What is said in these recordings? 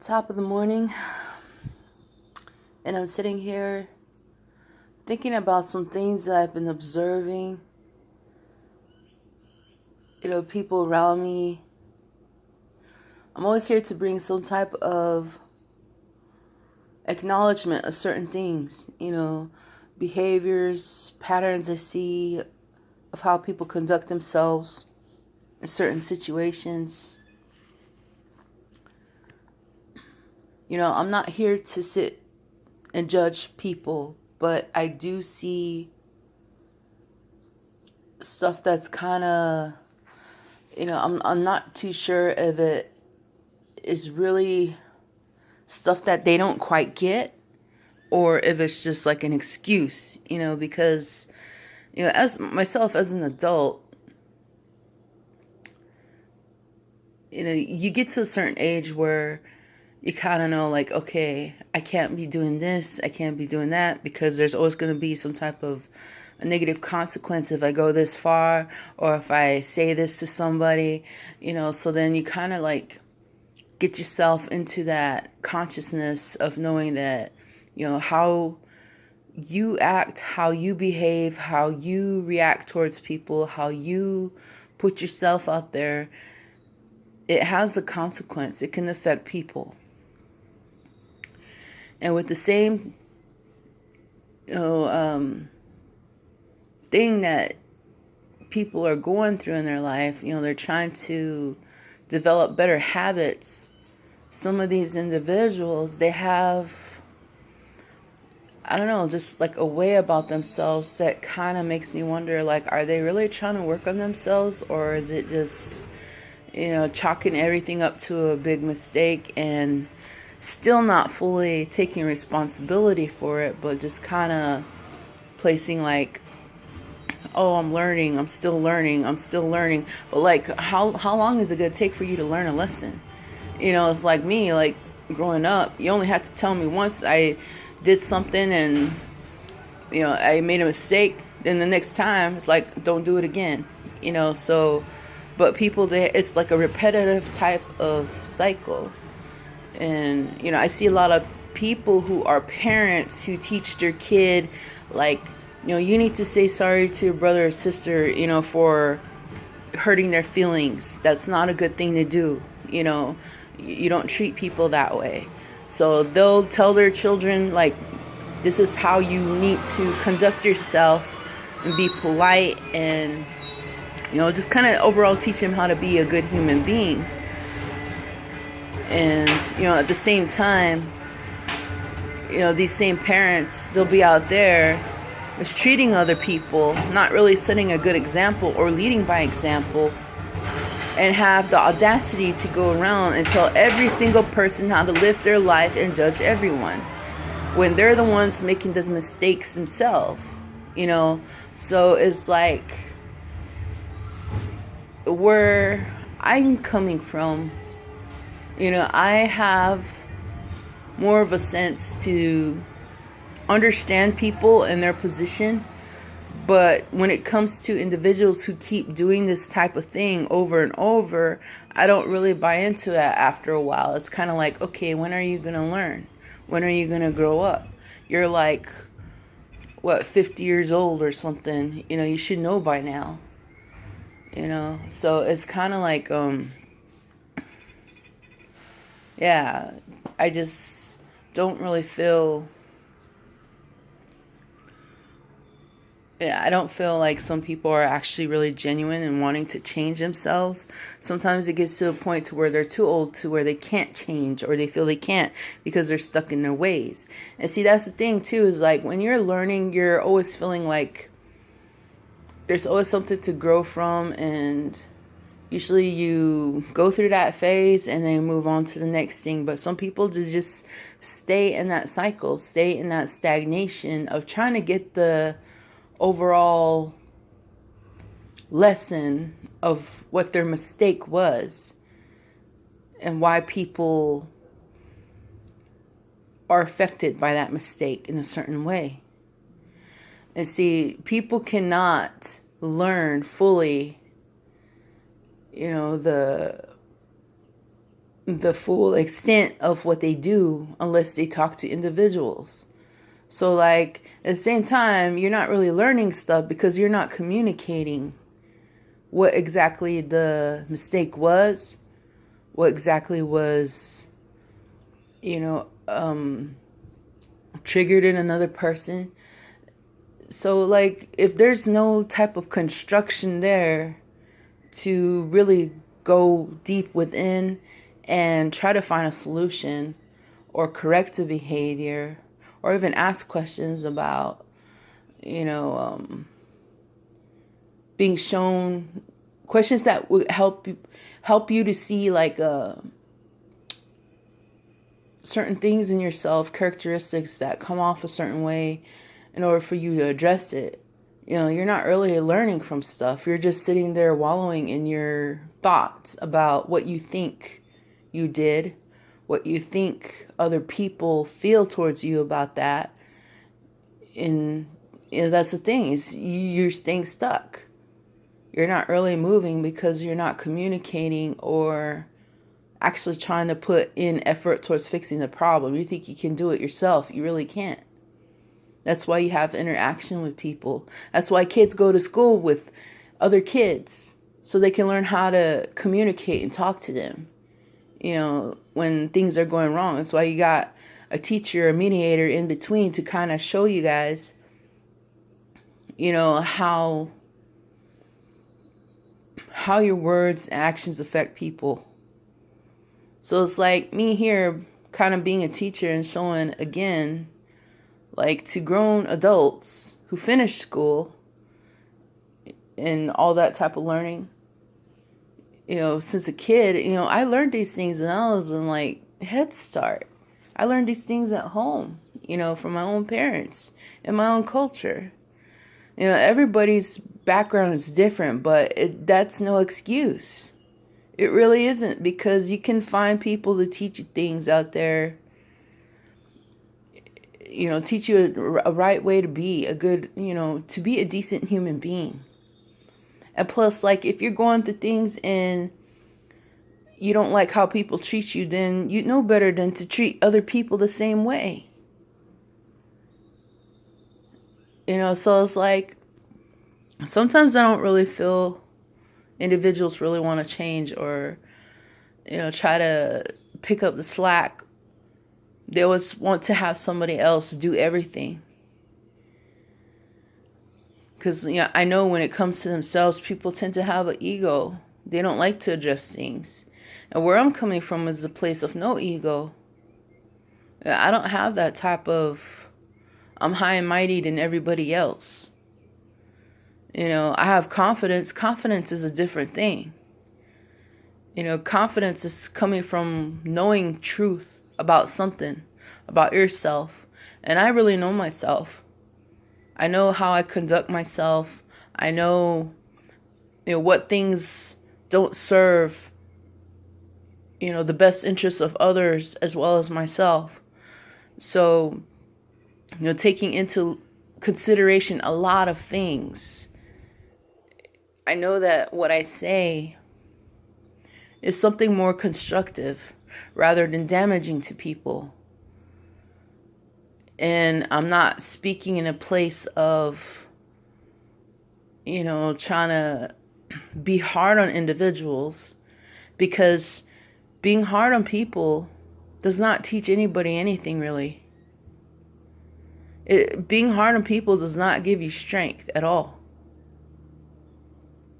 Top of the morning, and I'm sitting here thinking about some things that I've been observing. People around me. I'm always here to bring some type of acknowledgement of certain things, behaviors, patterns I see of how people conduct themselves in certain situations. I'm not here to sit and judge people, but I do see stuff that's kind of, I'm not too sure if it is really stuff that they don't quite get or if it's just like an excuse, because, as myself as an adult, you get to a certain age where you kind of know, like, okay, I can't be doing this, I can't be doing that, because there's always going to be some type of a negative consequence if I go this far, or if I say this to somebody, so then you kind of like get yourself into that consciousness of knowing that, how you act, how you behave, how you react towards people, how you put yourself out there, it has a consequence. It can affect people. And with the same, thing that people are going through in their life, they're trying to develop better habits. Some of these individuals, they have, I don't know, just like a way about themselves that kind of makes me wonder, like, are they really trying to work on themselves, or is it just, chalking everything up to a big mistake and still not fully taking responsibility for it, but just kind of placing like, oh, I'm learning, I'm still learning. But like, how long is it going to take for you to learn a lesson? It's like me, like growing up, you only had to tell me once I did something and, I made a mistake. Then the next time it's like, don't do it again, so, but people, it's like a repetitive type of cycle. And, I see a lot of people who are parents who teach their kid, like, you need to say sorry to your brother or sister, for hurting their feelings. That's not a good thing to do. You don't treat people that way. So they'll tell their children, like, this is how you need to conduct yourself and be polite and, just kind of overall teach them how to be a good human being. And, at the same time, these same parents, they'll be out there mistreating other people, not really setting a good example or leading by example, and have the audacity to go around and tell every single person how to live their life and judge everyone when they're the ones making those mistakes themselves, So it's like, where I'm coming from, I have more of a sense to understand people in their position. But when it comes to individuals who keep doing this type of thing over and over, I don't really buy into it after a while. It's kind of like, okay, when are you going to learn? When are you going to grow up? You're like, 50 years old or something. You should know by now. So it's kind of like, yeah, I just don't really feel, I don't feel like some people are actually really genuine and wanting to change themselves. Sometimes it gets to a point to where they're too old to where they can't change, or they feel they can't because they're stuck in their ways. And see, that's the thing too, is like when you're learning, you're always feeling like there's always something to grow from, and usually you go through that phase and then move on to the next thing. But some people do just stay in that cycle, stay in that stagnation of trying to get the overall lesson of what their mistake was and why people are affected by that mistake in a certain way. And see, people cannot learn fully, the the full extent of what they do unless they talk to individuals. So like at the same time, you're not really learning stuff because you're not communicating what exactly the mistake was, what exactly was, triggered in another person. So like if there's no type of construction there to really go deep within and try to find a solution or correct a behavior or even ask questions about, being shown questions that would help you to see like certain things in yourself, characteristics that come off a certain way in order for you to address it. You're not really learning from stuff. You're just sitting there wallowing in your thoughts about what you think you did, what you think other people feel towards you about that. And that's the thing, is you're staying stuck. You're not really moving because you're not communicating or actually trying to put in effort towards fixing the problem. You think you can do it yourself. You really can't. That's why you have interaction with people. That's why kids go to school with other kids, so they can learn how to communicate and talk to them, when things are going wrong. That's why you got a teacher, a mediator in between to kind of show you guys, how your words and actions affect people. So it's like me here kind of being a teacher and showing again, like to grown adults who finish school and all that type of learning, since a kid, I learned these things when I was in like Head Start. I learned these things at home, from my own parents and my own culture. Everybody's background is different, but that's no excuse. It really isn't, because you can find people to teach you things out there, teach you a right way to be a good, to be a decent human being. And plus, like, if you're going through things and you don't like how people treat you, then you know better than to treat other people the same way. So it's like, sometimes I don't really feel individuals really want to change or, try to pick up the slack. They always want to have somebody else do everything. Because, I know when it comes to themselves, people tend to have an ego. They don't like to address things. And where I'm coming from is a place of no ego. I don't have that type of, I'm high and mighty than everybody else. I have confidence. Confidence is a different thing. Confidence is coming from knowing truth about something, about yourself. And I really know myself. I know how I conduct myself. I know, what things don't serve, the best interests of others as well as myself. So, taking into consideration a lot of things, I know that what I say is something more constructive rather than damaging to people. And I'm not speaking in a place of, trying to be hard on individuals, because being hard on people does not teach anybody anything, really. Being hard on people does not give you strength at all.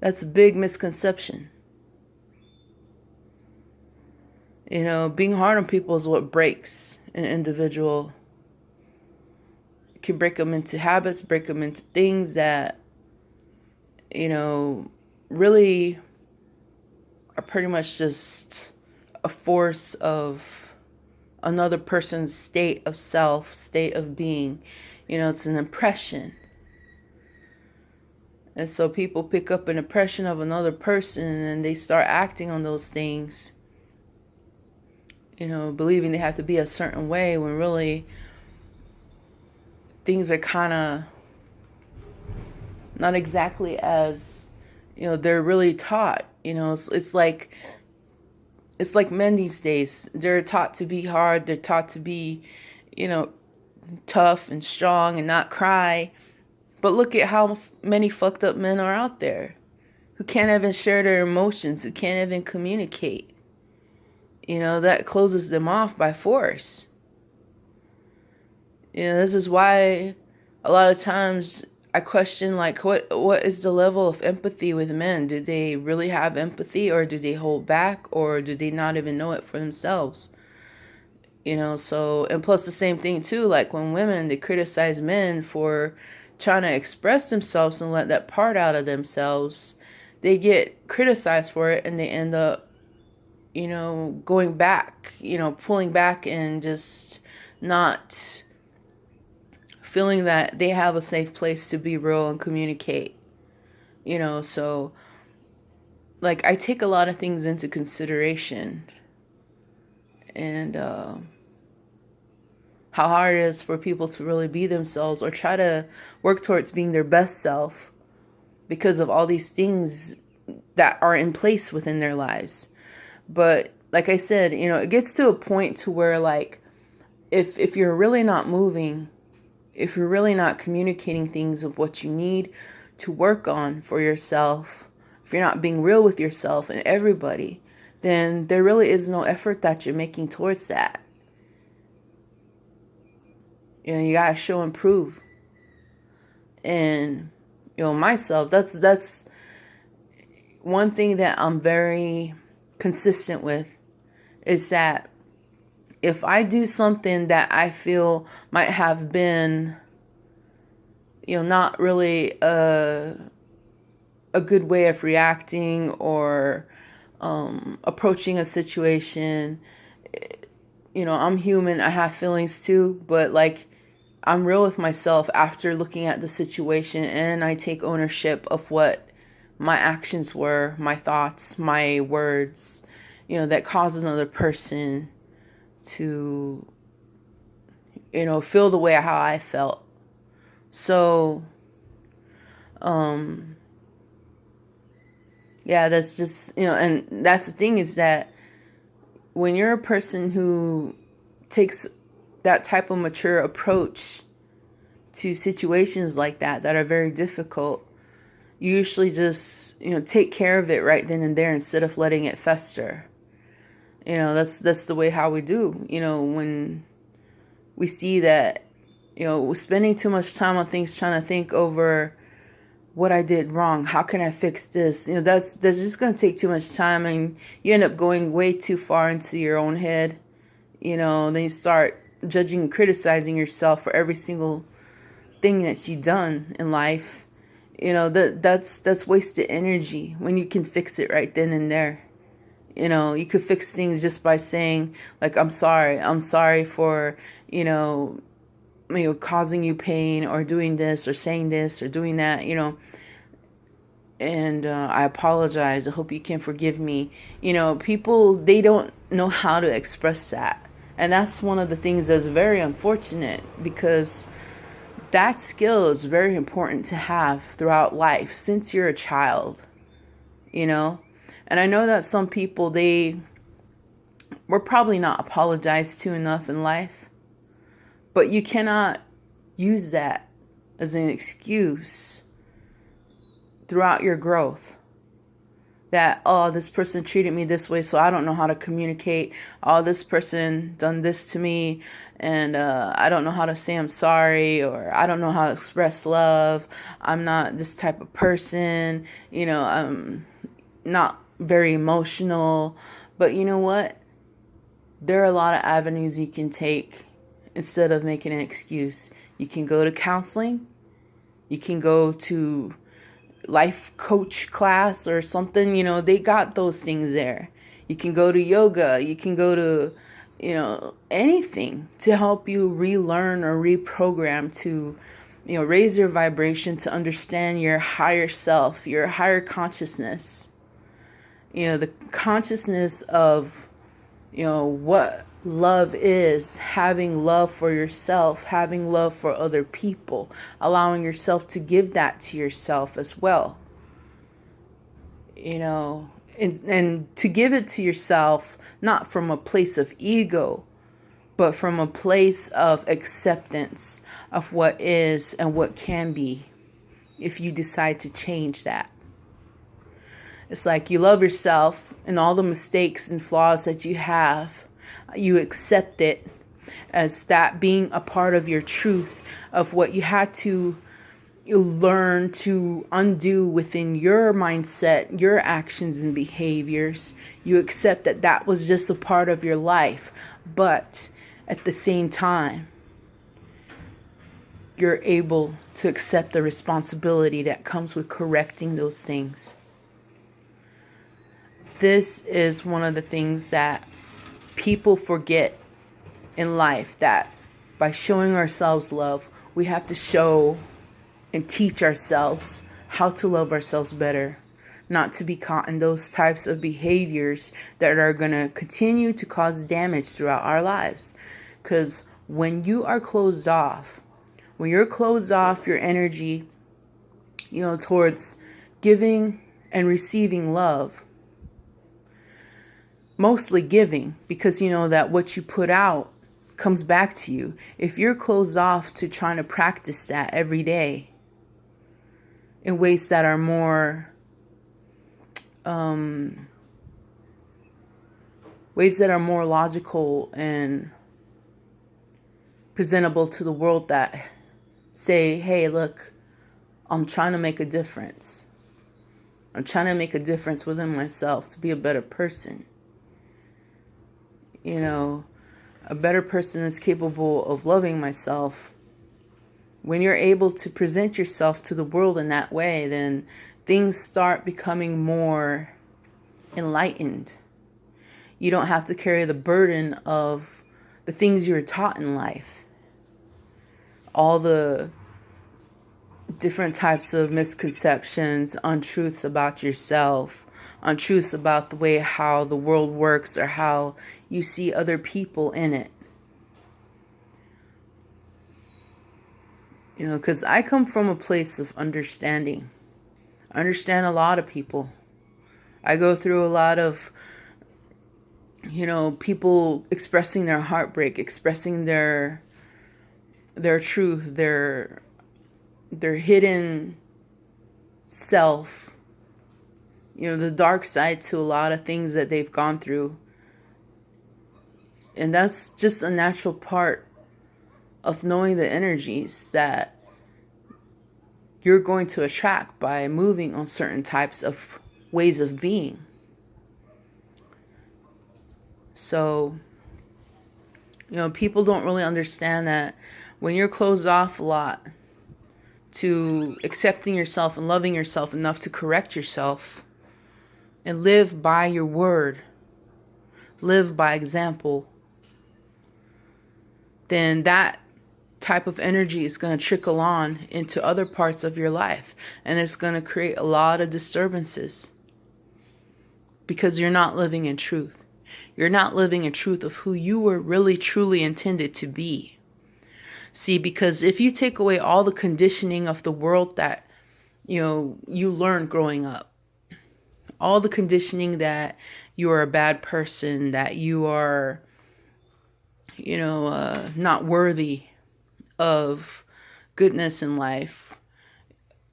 That's a big misconception. Being hard on people is what breaks an individual. It can break them into habits, break them into things that, really are pretty much just a force of another person's state of self, state of being. It's an impression. And so people pick up an impression of another person and they start acting on those things, believing they have to be a certain way, when really things are kind of not exactly as, they're really taught. It's like it's like men these days. They're taught to be hard. They're taught to be, you know, tough and strong and not cry. But look at how many fucked up men are out there who can't even share their emotions, who can't even communicate. You know, that closes them off by force. You know, this is why a lot of times I question, like, what is the level of empathy with men? Do they really have empathy, or do they hold back, or do they not even know it for themselves? You know, so, and plus the same thing too, like when women, they criticize men for trying to express themselves and let that part out of themselves, they get criticized for it, and they end up, you know, going back, you know, pulling back and just not feeling that they have a safe place to be real and communicate. You know, so, like, I take a lot of things into consideration. And how hard it is for people to really be themselves or try to work towards being their best self because of all these things that are in place within their lives. But like I said, you know, it gets to a point to where, like, if you're really not moving, if you're really not communicating things of what you need to work on for yourself, if you're not being real with yourself and everybody, then there really is no effort that you're making towards that. You know, you gotta show and prove. And, you know, myself, that's one thing that I'm very consistent with, is that if I do something that I feel might have been, you know, not really a good way of reacting or approaching a situation, you know, I'm human, I have feelings too, but like, I'm real with myself after looking at the situation, and I take ownership of what my actions were, my thoughts, my words, you know, that caused another person to, you know, feel the way how I felt. So, yeah, that's just, you know, and that's the thing, is that when you're a person who takes that type of mature approach to situations like that are very difficult, you usually just, you know, take care of it right then and there instead of letting it fester. You know, that's the way how we do. You know, when we see that, you know, we're spending too much time on things, trying to think over what I did wrong, how can I fix this? You know, that's just going to take too much time, and you end up going way too far into your own head. You know, then you start judging and criticizing yourself for every single thing that you've done in life. You know, that's wasted energy when you can fix it right then and there. You know, you could fix things just by saying, like, I'm sorry for, you know, causing you pain, or doing this, or saying this, or doing that, you know, and I apologize, I hope you can forgive me. You know, people, they don't know how to express that, and that's one of the things that's very unfortunate, because that skill is very important to have throughout life since you're a child, you know. And I know that some people, they were probably not apologized to enough in life, but you cannot use that as an excuse throughout your growth. That, oh, this person treated me this way, so I don't know how to communicate. Oh, this person done this to me, and I don't know how to say I'm sorry, or I don't know how to express love. I'm not this type of person. You know, I'm not very emotional. But you know what? There are a lot of avenues you can take instead of making an excuse. You can go to counseling. You can go to life coach class or something. You know, they got those things there. You can go to yoga. You can go to, you know, anything to help you relearn or reprogram to, you know, raise your vibration, to understand your higher self, your higher consciousness. You know, the consciousness of, you know, what love is, having love for yourself, having love for other people, allowing yourself to give that to yourself as well. You know, and to give it to yourself, not from a place of ego, but from a place of acceptance of what is and what can be, if you decide to change that. It's like you love yourself and all the mistakes and flaws that you have. You accept it as that being a part of your truth, of what you had to learn to undo within your mindset, your actions and behaviors. You accept that that was just a part of your life. But at the same time, you're able to accept the responsibility that comes with correcting those things. This is one of the things that people forget in life, that by showing ourselves love, we have to show and teach ourselves how to love ourselves better, not to be caught in those types of behaviors that are going to continue to cause damage throughout our lives. Because when you are closed off, when you're closed off your energy, towards giving and receiving love, mostly giving, because you know that what you put out comes back to you. If you're closed off to trying to practice that every day in ways that are more logical and presentable to the world, that say, hey, look, I'm trying to make a difference. I'm trying to make a difference within myself to be a better person. A better person is capable of loving myself. When you're able to present yourself to the world in that way, then things start becoming more enlightened. You don't have to carry the burden of the things you were taught in life. All the different types of misconceptions, untruths about yourself, untruths about the way how the world works or how you see other people in it. Because I come from a place of understanding. I understand a lot of people. I go through a lot of, people expressing their heartbreak, expressing their truth, their hidden self, the dark side to a lot of things that they've gone through. And that's just a natural part of knowing the energies that you're going to attract by moving on certain types of ways of being. So, people don't really understand that when you're closed off a lot to accepting yourself and loving yourself enough to correct yourself and live by your word, live by example, then that type of energy is going to trickle on into other parts of your life, and it's going to create a lot of disturbances because you're not living in truth. You're not living in truth of who you were really truly intended to be. See, because if you take away all the conditioning of the world that you learned growing up, all the conditioning that you are a bad person, that you are not worthy of goodness in life,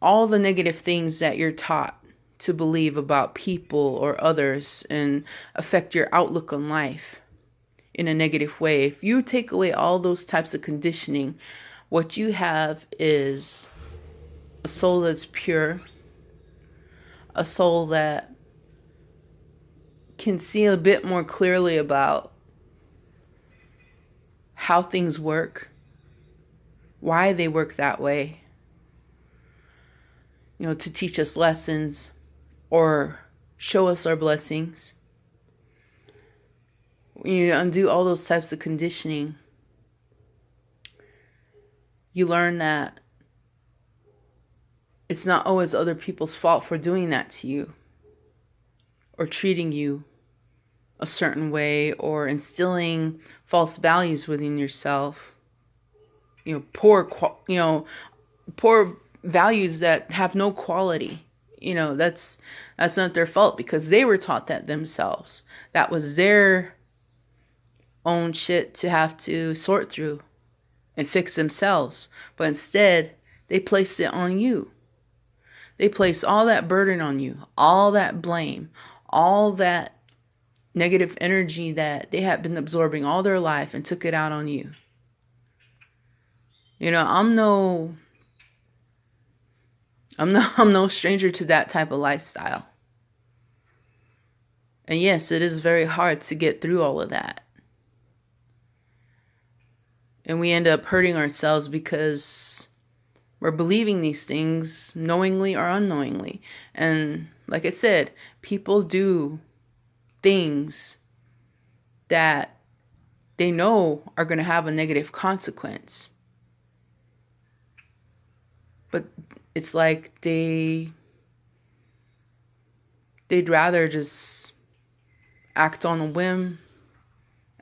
all the negative things that you're taught to believe about people or others and affect your outlook on life in a negative way. If you take away all those types of conditioning, what you have is a soul that's pure, a soul that can see a bit more clearly about how things work, why they work that way, to teach us lessons or show us our blessings. When you undo all those types of conditioning, you learn that it's not always other people's fault for doing that to you or treating you a certain way or instilling false values within yourself. Poor values that have no quality That's not their fault, because they were taught that themselves. That was their own shit to have to sort through and fix themselves. But instead, they placed it on you. They placed all that burden on you, all that blame, all that negative energy that they had been absorbing all their life, and took it out on you. I'm no stranger to that type of lifestyle. And yes, it is very hard to get through all of that. And we end up hurting ourselves because we're believing these things knowingly or unknowingly. And like I said, people do things that they know are going to have a negative consequence. But it's like they'd rather just act on a whim,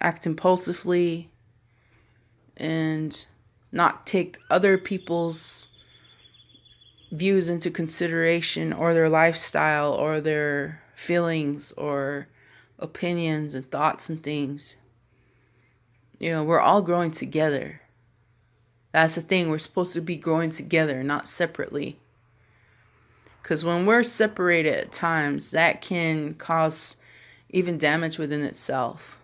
act impulsively, and not take other people's views into consideration, or their lifestyle, or their feelings, or opinions and thoughts and things. We're all growing together. That's the thing. We're supposed to be growing together, not separately. Because when we're separated at times, that can cause even damage within itself.